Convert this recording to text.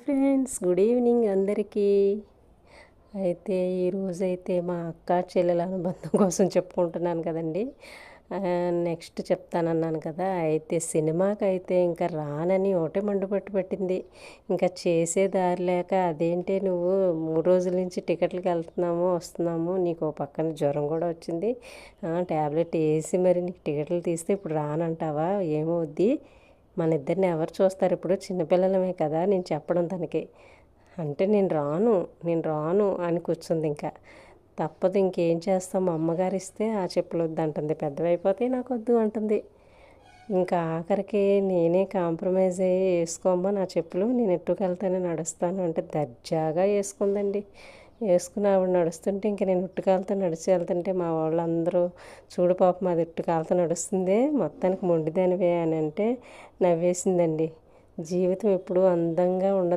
Friends, good evening అందరికీ. అయితే ఈరోజైతే మా అక్క చెల్లెల అనుబంధం కోసం చెప్పుకుంటున్నాను కదండి. నెక్స్ట్ చెప్తానన్నాను కదా. అయితే సినిమాకైతే ఇంకా రానని ఒకటే మండుపట్టు పెట్టింది. ఇంకా చేసే దారి లేక, అదేంటి నువ్వు 3 రోజుల నుంచి టికెట్లకి వెళ్తున్నాము వస్తున్నాము, నీకు పక్కన జ్వరం కూడా వచ్చింది, ట్యాబ్లెట్ వేసి మరి నీకు టికెట్లు తీస్తే ఇప్పుడు రానంటావా, ఏమవుద్ది, మన ఇద్దరిని ఎవరు చూస్తారు, ఇప్పుడు చిన్నపిల్లలమే కదా నేను చెప్పడం తనకి. అంటే నేను రాను అని కూర్చుంది. ఇంకా తప్పదు, ఇంకేం చేస్తాం, మా అమ్మగారు ఇస్తే ఆ చెప్పులు వద్దు అంటుంది, పెద్దవైపోతే నాకు వద్దు అంటుంది. ఇంకా ఆఖరికి నేనే కాంప్రమైజ్ అయ్యి, వేసుకోమ్మా నా చెప్పులు, నేను ఎట్టుకెళ్తానే నడుస్తాను అంటే దర్జాగా వేసుకుందండి. వేసుకుని ఆవిడ నడుస్తుంటే ఇంక నేను ఉట్టుకాలతో నడిచి వెళ్తుంటే మా వాళ్ళందరూ, చూడు పాపం అది ఉట్టుకాలతో నడుస్తుంది, మొత్తానికి మొండిదానివే అని అంటే నవ్వేసిందండి. జీవితం ఎప్పుడూ అందంగా ఉండదు.